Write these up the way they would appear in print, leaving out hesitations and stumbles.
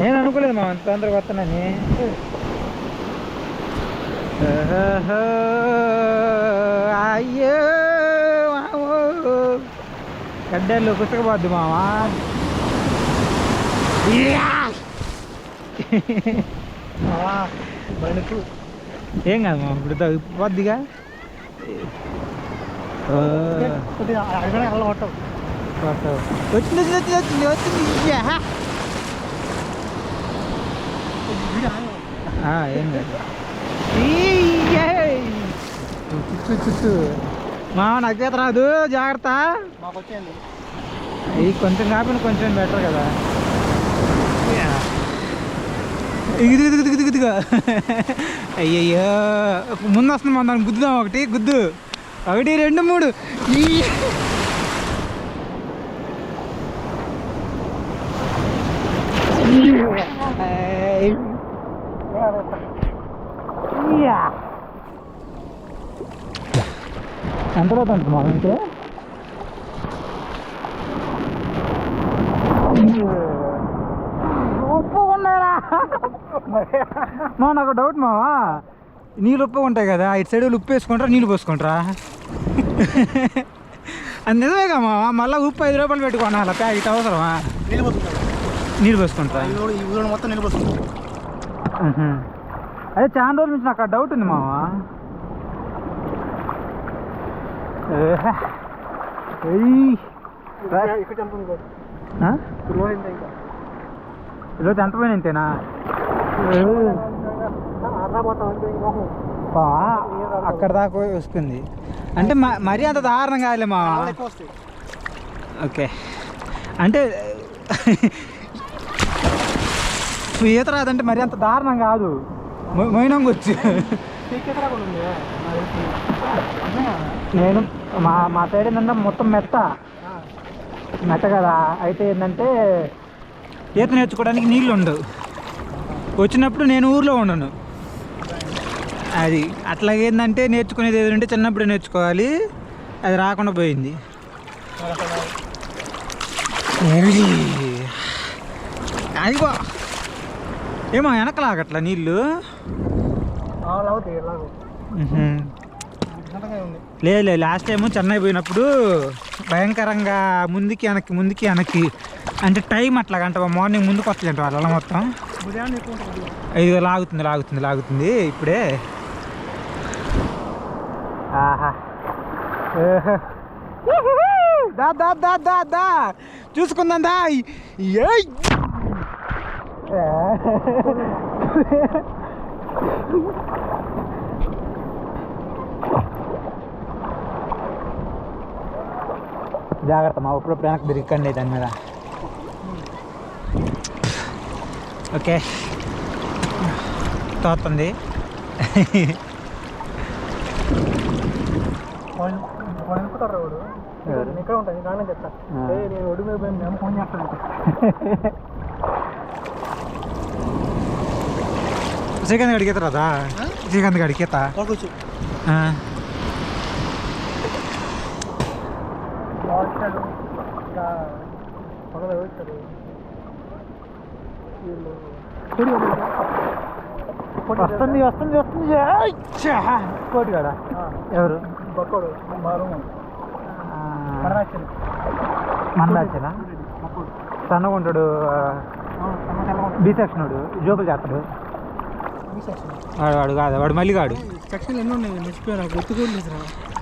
నేను అనుకోలేదు మా అంత తొందరగా వస్తానని. అయ్యో గడ్డల్లో కుసకపోద్దు మావా. బండికు ఏం కాదు మా ఇప్పుడు పోద్దిగా. వచ్చింది వచ్చింది వచ్చింది వచ్చింది. ఏం కాదు చుట్టూ మామ నాకు రాదు, జాగ్రత్త. మాకు వచ్చేయండి. ఇది కొంచెం కాకపోయినా కొంచెం బెటర్ కదా. ఇదిగా అయ్యయ్యో ముందు వస్తుంది మన దాన్ని గుద్దుదాం. ఒకటి గుద్దు, 1 2 3. ఎంత అవుతుంది మా ఇంటే ఉప్పు ఉన్నారా మా? నాకు డౌట్ మావా, నీళ్ళు ఉప్పు ఉంటాయి కదా, ఇటు సైడ్ ఉప్పు వేసుకుంటారా నీళ్ళు పోసుకుంటారా? అది నిజమేగా మావా, మళ్ళీ ఉప్పు 5 రూపాయలు పెట్టుకోండి ప్యాకెట్ అవసరమా? నీళ్ళు పోసుకుంటారా? మొత్తం నీళ్ళు పోసుకుంటారు. అదే చాలా రోజుల నుంచి నాకు ఆ డౌట్ ఉంది మావా. ఈరోజు ఎంత పోయిన ఇంతేనా? అక్కడ దాకా వస్తుంది అంటే మరీ అంత దారుణం కాదులే మా. ఓకే అంటే ఈత రాదంటే మరీ అంత దారుణం కాదు, మైనంగా వచ్చి. నేను మా సైడ్ ఏంటంటే మొత్తం మెత్త కదా, అయితే ఏంటంటే ఈత నేర్చుకోవడానికి నీళ్ళు ఉండవు. వచ్చినప్పుడు నేను ఊర్లో ఉండను. అది అట్లాగేందంటే నేర్చుకునేది ఏదంటే చిన్నప్పుడు నేర్చుకోవాలి, అది రాకుండా పోయింది. అయ్యో ఏమో వెనకలాగట్లా నీళ్ళు. లేదు లాస్ట్ టైము చెన్నై పోయినప్పుడు భయంకరంగా ముందుకి వెనక్కి అంటే టైం అట్లా గంట మార్నింగ్ ముందుకు వస్తుంది అంట వాళ్ళ మొత్తం. ఇది లాగుతుంది ఇప్పుడే. ఆహా దా చూసుకుందాం దా. జాగ్రత్త మా, అప్పుడప్పుడు వెనక్కి తిరిగండి దాని మీద. ఓకే తోస్తుంది. ఇక్కడ ఉంటాను కానీ చెప్తా, నేను ఒడి మీద పోయి మేము ఫోన్ చేస్తాను. శ్రీకాంత్ గడికి రాదా? శ్రీకాంత్ గడికి కూర్చో. వస్తుంది కోటి కాడ ఎవరు బొక్కడు మన బ్యాచేనా? సన్నగుంటాడు, బి సెక్షన్ జోకులు చేస్తాడు వాడు కాదు, వాడు మళ్ళీ కాడు. సెక్షన్ ఎన్ని ఉన్నాయి మర్చిపోయారా? గుర్తుకోలేదు.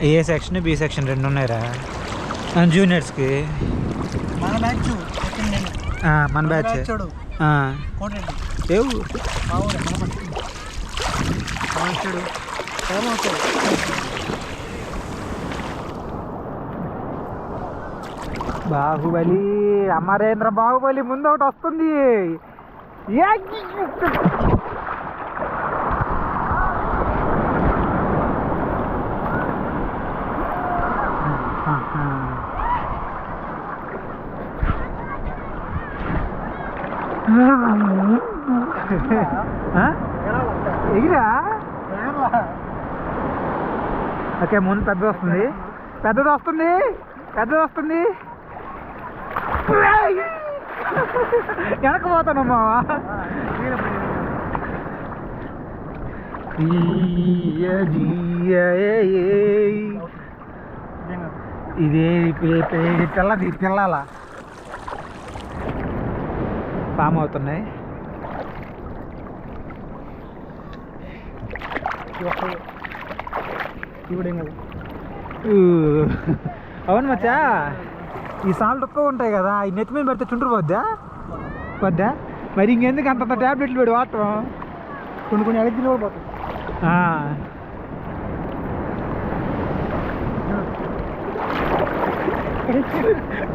ఏ సెక్షన్ బి సెక్షన్ 2 ఉన్నాయిరా జూనియర్స్కి. మన బ్యాచ్ మన బ్యాచ్ ఏ ఊరు? బాహుబలి, అమరేంద్ర బాహుబలి ముందు ఒకటి వస్తుంది. ఎగిరా ఓకే ముందు పెద్దది వస్తుంది వెనకపోతానమ్మా ఇదే పిల్లల ఫామ్ అవుతున్నాయి. అవును మచ్చా, ఈ సాల్ట్ ఎక్కువ ఉంటాయి కదా, ఈ నెత్తి మీద పెడితే చుండ్రు పోద్దా మరి ఇంకెందుకు అంత ట్యాబ్లెట్లు పెడి వాడటం? కొన్ని అడిగిన కూడా పోతాయి.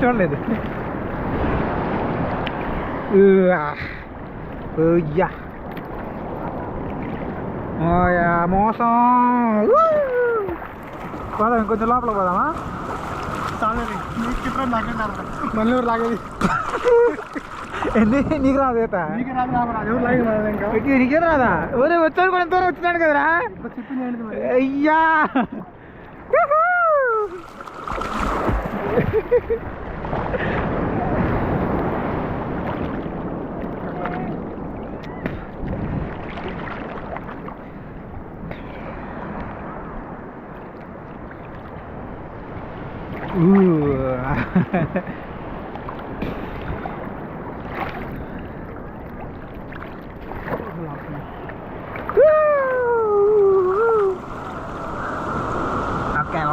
చూడలేదు. మోసం. పోదాం ఇంకొంచెం లోపల పోదామా? మళ్ళీ లాగేది నీకు రాదు ఈత? నీకే రాదా? ఒరే వచ్చాడు కూడా ఎంతవరకు వచ్చినాడు కదరా. అయ్యా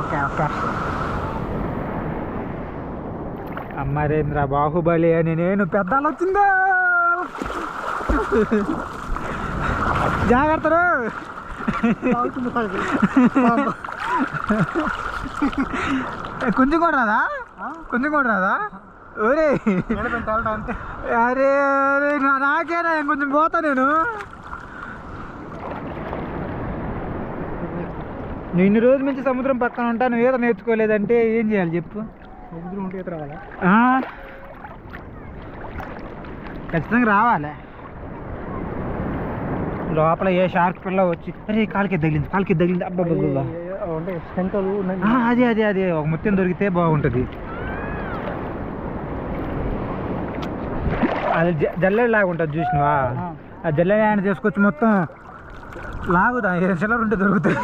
ఓకే. అమ్మరేంద్ర బాహుబలి అని నేను పెద్దాలు వచ్చిందా. జాగ్రత్తరు. కొంచెం కూడా రాదా? ఒరే అరే అరే నాకేనా కొంచెం పోతా నేను. నువ్వు ఇన్ని రోజుల నుంచి సముద్రం పక్కన ఉంటాను, ఈత నేర్చుకోలేదంటే ఏం చేయాలి చెప్పు? సముద్రం ఉంటే ఈత రావాలా? ఖచ్చితంగా రావాలి. లోపల ఏ షార్క్ పిల్ల వచ్చి అరే కాలికి తగిలింది అబ్బా. అదే ఒక ముత్యం దొరికితే బాగుంటుంది. అది జల్లెడు లాగా ఉంటుంది చూసినవా? ఆ జల్లెడు ఆయన తీసుకొచ్చి మొత్తం లాగుదా, చిల్లర ఉంటే దొరుకుతాయి.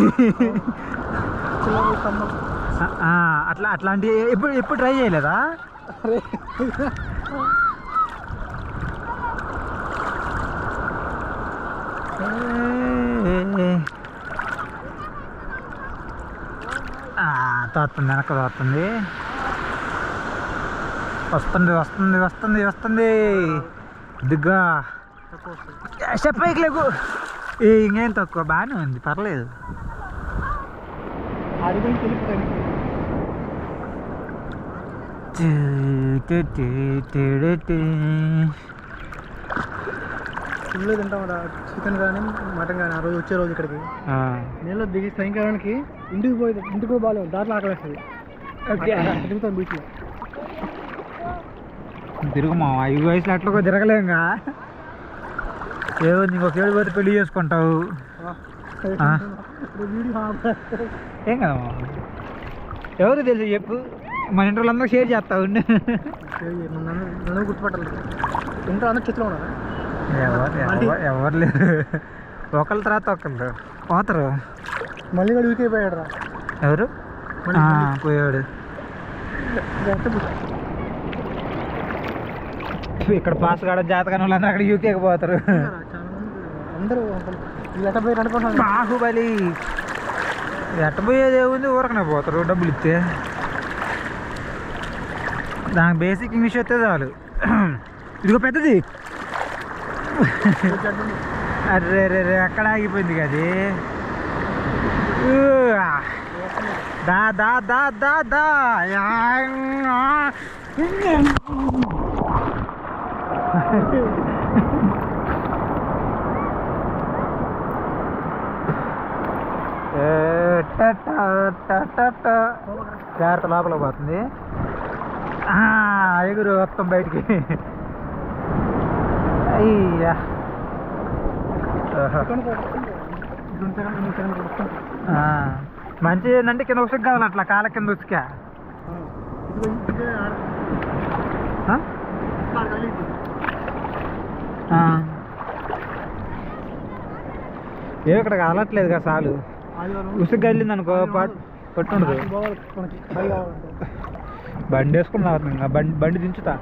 అట్లాంటి ఎప్పుడు ట్రై చేయలేదా? తోస్తుంది, వెనక తోస్తుంది. వస్తుంది దిగ్గా చెప్పేకి లేకు. ఇంకేం తక్కువ, బాగానే ఉంది, పర్లేదు. ఫుల్ తింటాం కదా చికెన్ కానీ మటన్ కానీ. ఆ రోజు వచ్చే రోజు ఇక్కడికి నీళ్ళు దిగి సాయంకాలానికి ఇంటికి బాగాలేదు, దాంట్లో ఆకలిస్తుంది. తిరుగుతాం బీచ్లో. తిరుగుమా 5 వయసులో అట్లా తిరగలేంగా. ఏదో ఇంకొక 7 పోతే పెళ్లి చేసుకుంటావు. ఏం కదా ఎవరు తెలుసు చెప్పు, మన ఇంట్లో వాళ్ళందరూ షేర్ చేస్తావు. నన్ను గుర్తుపట్టాలి. ఇంట్లో అందరూ చెట్లు ఉన్నారా? ఎవరు లేరు, ఒకళ్ళ తర్వాత ఒకళ్ళు పోతారు. మళ్ళీ కూడా యూకే పోయాడు రా. ఎవరు పోయాడు? ఇక్కడ పాస్ కాడ జాతకాన్ని వాళ్ళందరూ అక్కడ యూకేకి పోతారు. అందరూ బాహుబలి ఎట్టబోయేది ఏముంది, ఊరకనే పోతారు డబ్బులు ఇస్తే. దానికి బేసిక్ ఇంగ్లీష్ వస్తే చాలు. ఇదిగో పెద్దది. అరే రే రే అక్కడ ఆగిపోయింది కది. దా దా దా దా దా జాగ్రత్త, లోపల పోతుంది. ఎగురు మొత్తం బయటికి. అయ్యా మంచిది ఏంటంటే కింద ఉసుకు కావాలి, అట్లా కాళ్ళ కింద ఉసుకా. ఏ ఇక్కడ కదలట్లేదు కదా చాలు. ఉసుగు కదిలింది అనుకో పట్టుండదు. బండి వేసుకున్నా బండి దించుతా.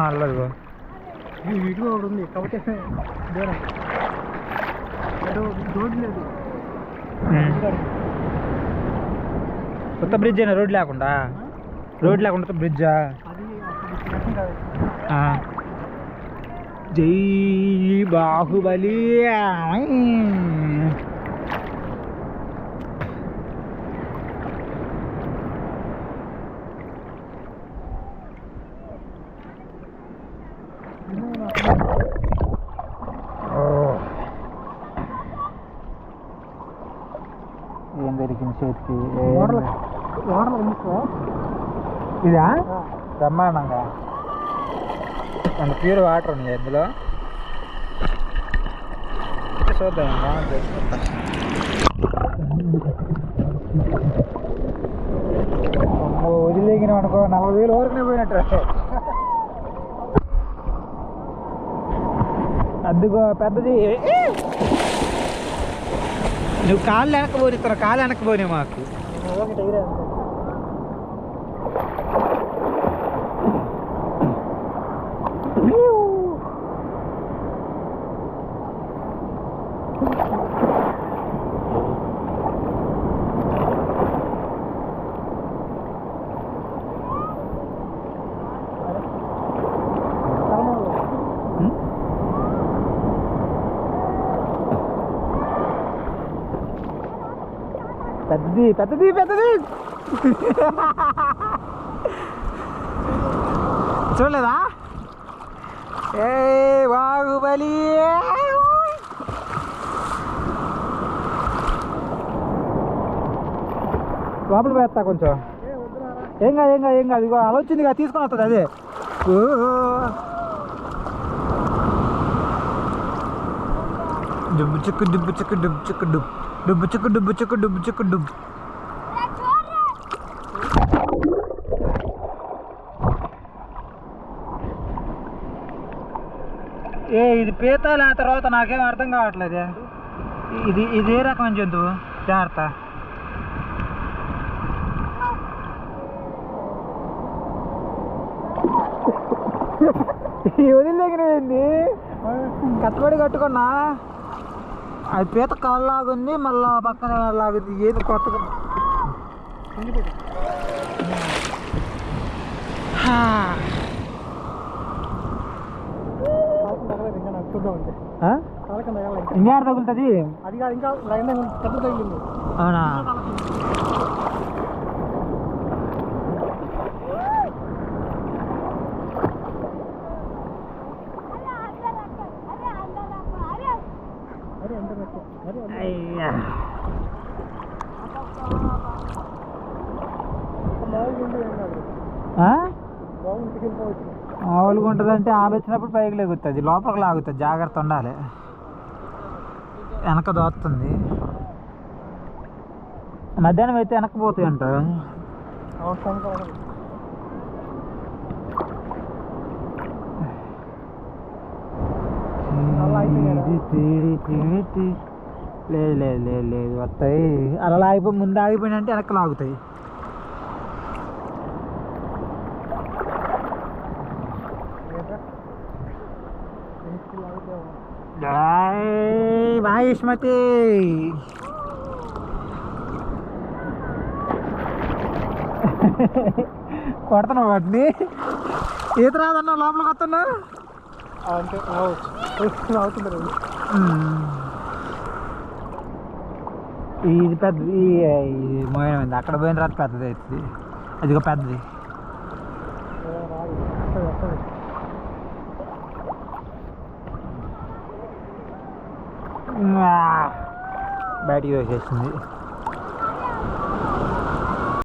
అల్లదు వీటిలో ఒకటి ఉంది కాబట్టి దూరం రోడ్డు లేదు. కొత్త బ్రిడ్జ్ అయినా రోడ్ లేకుండా బ్రిడ్జా? జై బాహుబలి. ఏం దొరికింది చేతికి? ఇదా బ్రహ్మాండంగా అంత ప్యూర్ వాటర్ ఉంది ఇందులో. చూద్దాం వదిలేగిన అనుకో 40,000 వరకునే పోయినట్టు. అద్దుగో పెద్దది. నువ్వు కాళ్ళు వెనక్కిపోనిస్తాను, కాళ్ళు వెనక్కిపోయి మాకు. పెద్దది పెద్దది పెద్దది చూడలేదా? ఏ బాహుబలి. లోపల వేస్తా కొంచెం. ఏం కాదు ఇగో అలా వచ్చింది కదా, తీసుకొని వస్తుంది అదే. డుబ్బు చిక్కు డుబ్బు చిక్కు డుబ్బు చిక్కు డుబ్బు డుబ్బు చిక్కు డుబ్బు చిక్కు డుబ్బు చిక్కు డుబ్బు. ఇది పీతాలు ఆ తర్వాత నాకేం అర్థం కావట్లేదు. ఇది ఏ రకమైన జంతువు? జాగ్రత్త. వదిలేకినది కట్టుబడి కట్టుకున్నా. అది పీత కాళ్ళలాగుంది, మళ్ళా పక్కన లాగుంది. ఏది కొత్తగా ఇంకా తగులుతుంది. అది కాదు, ఇంకా పెద్ద తగిలింది. అవునా? అయ్యా మామూలుగా ఉంటుందంటే ఆమె వచ్చినప్పుడు పైకి లేగుతుంది, లోపలికి లాగుతుంది. జాగ్రత్త ఉండాలి. వెనక దోస్తుంది. మధ్యాహ్నం అయితే వెనక్కిపోతాయి అంట. లేదు వస్తాయి. అలా ఆగిపోయి ముందు ఆగిపోయినంటే వెనక్కి లాగుతాయి. మహేష్మతి కొడుతున్నావు వాటిని. ఈత రాదన్నా లోపలికి వస్తున్నా అంటే అవుతుంది. ఇది పెద్దది మోయమైంది. అక్కడ పోయిన తర్వాత పెద్దది అవుతుంది. అదిగో పెద్దది. బయటికి వేసేసింది.